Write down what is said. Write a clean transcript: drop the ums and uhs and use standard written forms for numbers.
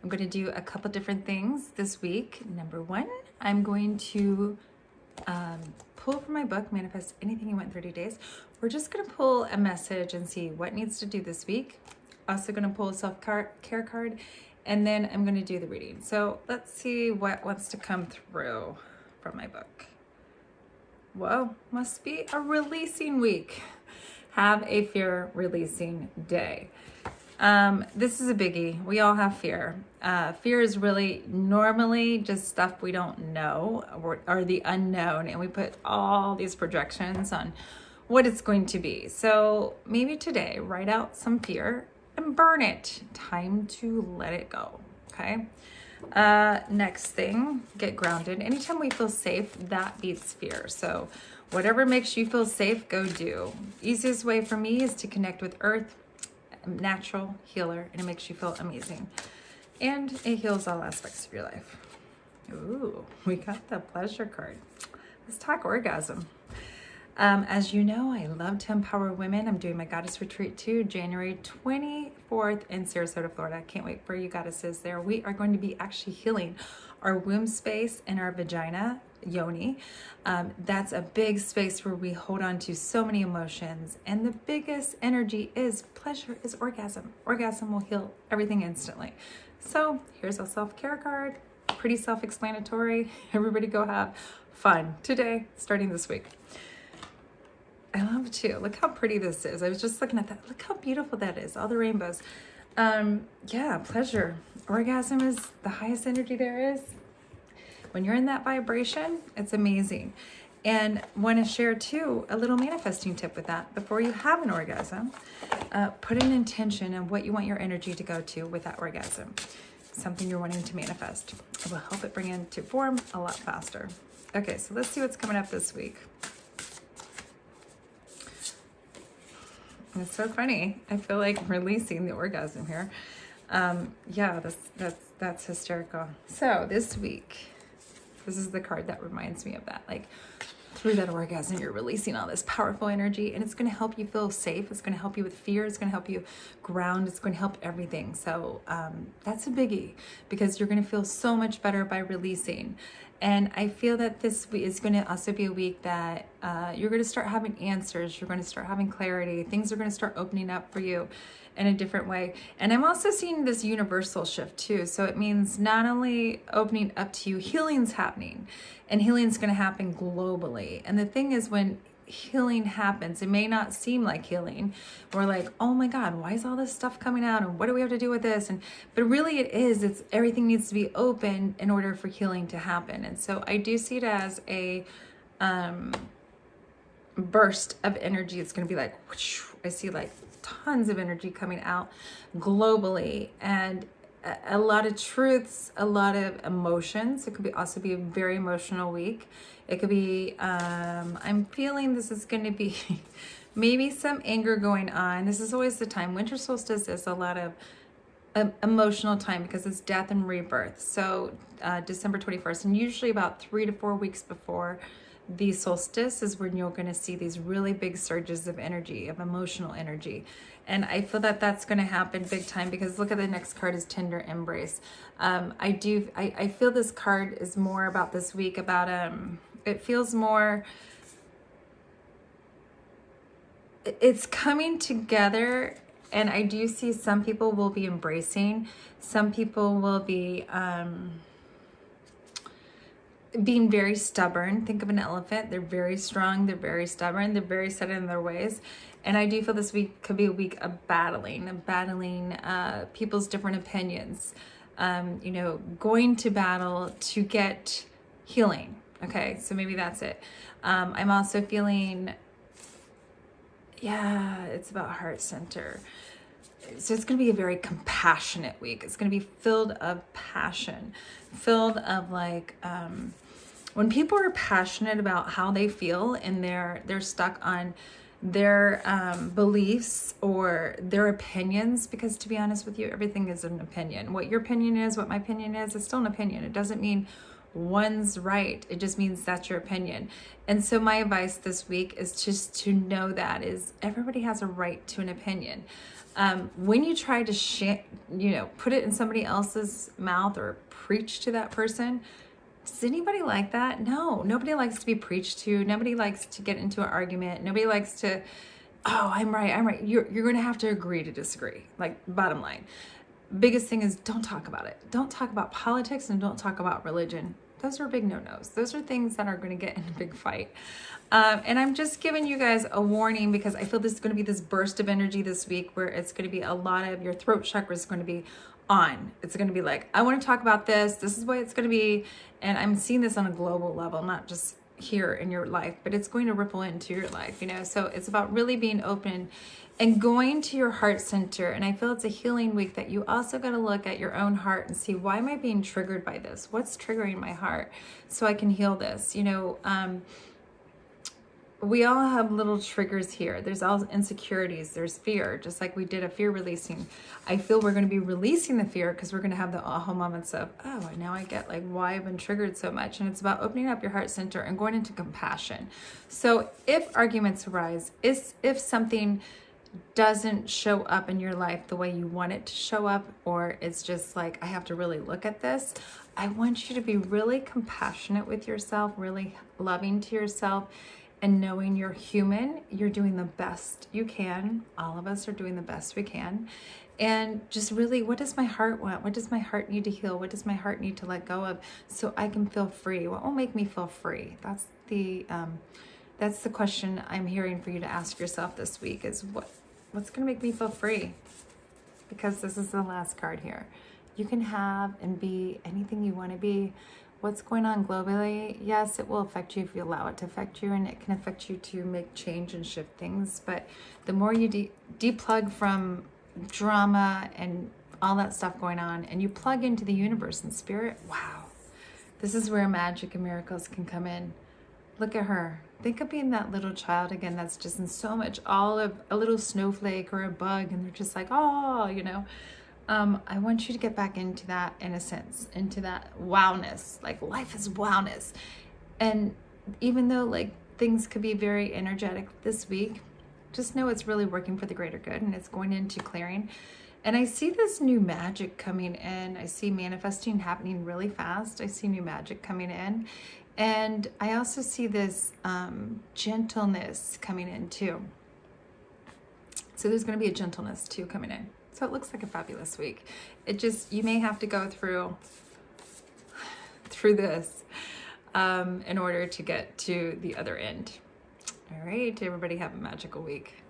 I'm going to do a couple different things this week. Number one, I'm going to pull from my book, Manifest Anything You Want in 30 Days. We're just going to pull a message and see what needs to do this week. Also going to pull a self-care card, and then I'm going to do the reading. So let's see what wants to come through from my book. Whoa, must be a releasing week. Have a fear releasing day. This is a biggie. We all have fear. Fear is really normally just stuff we don't know or the unknown, and we put all these projections on what it's going to be. So maybe today, write out some fear and burn it. Time to let it go, okay? Next thing, get grounded. Anytime we feel safe, that beats fear. So whatever makes you feel safe, go do. Easiest way for me is to connect with Earth, natural healer, and it makes you feel amazing. And it heals all aspects of your life. Ooh, we got the pleasure card. Let's talk orgasm. As you know, I love to empower women. I'm doing my goddess retreat too, January 24th in Sarasota, Florida. Can't wait for you goddesses there. We are going to be actually healing our womb space and our vagina, Yoni. That's a big space where we hold on to so many emotions. And the biggest energy is pleasure, is orgasm. Orgasm will heal everything instantly. So here's a self-care card. Pretty self-explanatory. Everybody go have fun today, starting this week. I love too. Look how pretty this is. I was just looking at that. Look how beautiful that is. All the rainbows. Yeah, pleasure. Orgasm is the highest energy there is. When you're in that vibration, it's amazing. And want to share too a little manifesting tip with that. Before you have an orgasm, put an intention on what you want your energy to go to with that orgasm. Something you're wanting to manifest. It will help it bring it into form a lot faster. Okay, so let's see what's coming up this week. It's so funny. I feel like releasing the orgasm here. Yeah, that's hysterical. So this week, this is the card that reminds me of that. Like through that orgasm, you're releasing all this powerful energy, and it's going to help you feel safe. It's going to help you with fear. It's going to help you ground. It's going to help everything. So that's a biggie because you're going to feel so much better by releasing. And I feel that this week is going to also be a week that you're going to start having answers. You're going to start having clarity. Things are going to start opening up for you in a different way. And I'm also seeing this universal shift too. So it means not only opening up to you, healing's happening. And healing's going to happen globally. And the thing is, when healing happens, it may not seem like healing. We're like, oh my God, why is all this stuff coming out, and what do we have to do with this? But really it is, it's everything needs to be open in order for healing to happen. And so I do see it as a burst of energy. It's going to be like whoosh. I see like tons of energy coming out globally, and a lot of truths, a lot of emotions. It could also be a very emotional week. It could be, I'm feeling this is going to be maybe some anger going on. This is always the time. Winter solstice is a lot of emotional time because it's death and rebirth. So December 21st, and usually about 3 to 4 weeks before the solstice is when you're going to see these really big surges of energy, of emotional energy. And I feel that that's going to happen big time because look at the next card is Tender Embrace. I feel this card is more about this week, about, it feels more, it's coming together. And I do see some people will be embracing, some people will be, being very stubborn. Think of an elephant. They're very strong. They're very stubborn. They're very set in their ways. And I do feel this week could be a week of battling people's different opinions. Going to battle to get healing. Okay, so maybe that's it. I'm also feeling, yeah, it's about heart center. So it's going to be a very compassionate week. It's going to be filled of passion, filled of like, when people are passionate about how they feel and they're stuck on their beliefs or their opinions, because to be honest with you, everything is an opinion. What your opinion is, what my opinion is, it's still an opinion. It doesn't mean one's right. It just means that's your opinion. And so my advice this week is just to know that is everybody has a right to an opinion. When you try to put it in somebody else's mouth or preach to that person, does anybody like that? No, nobody likes to be preached to. Nobody likes to get into an argument. Nobody likes to, oh, I'm right. You're going to have to agree to disagree. Like, bottom line. Biggest thing is don't talk about it. Don't talk about politics and don't talk about religion. Those are big no-nos. Those are things that are going to get in a big fight. And I'm just giving you guys a warning because I feel this is going to be this burst of energy this week where it's going to be a lot of your throat chakra is going to be on. It's going to be like, I want to talk about this. This is what it's going to be. And I'm seeing this on a global level, not just here in your life, but it's going to ripple into your life, you know? So it's about really being open and going to your heart center. And I feel it's a healing week that you also got to look at your own heart and see, why am I being triggered by this? What's triggering my heart so I can heal this? You know, we all have little triggers here. There's all insecurities. There's fear, just like we did a fear releasing. I feel we're going to be releasing the fear because we're going to have the aha moments of, oh, now I get like why I've been triggered so much. And it's about opening up your heart center and going into compassion. So if arguments arise, if something doesn't show up in your life the way you want it to show up, or it's just like, I have to really look at this, I want you to be really compassionate with yourself, really loving to yourself, and knowing you're human, you're doing the best you can. All of us are doing the best we can. And just really, what does my heart want? What does my heart need to heal? What does my heart need to let go of so I can feel free? What will make me feel free? That's the question I'm hearing for you to ask yourself this week is what's going to make me feel free? Because this is the last card here. You can have and be anything you want to be. What's going on globally, yes, it will affect you if you allow it to affect you, and it can affect you to make change and shift things. But the more you deplug from drama and all that stuff going on, and you plug into the universe and spirit, wow, this is where magic and miracles can come in. Look at her. Think of being that little child again that's just in so much all of a little snowflake or a bug, and they're just like, oh, you know. I want you to get back into that innocence, into that wowness, like life is wowness. And even though like things could be very energetic this week, just know it's really working for the greater good and it's going into clearing. And I see this new magic coming in. I see manifesting happening really fast. I see new magic coming in. And I also see this gentleness coming in too. So there's going to be a gentleness too coming in. So it looks like a fabulous week. It just, you may have to go through this in order to get to the other end. All right, everybody have a magical week.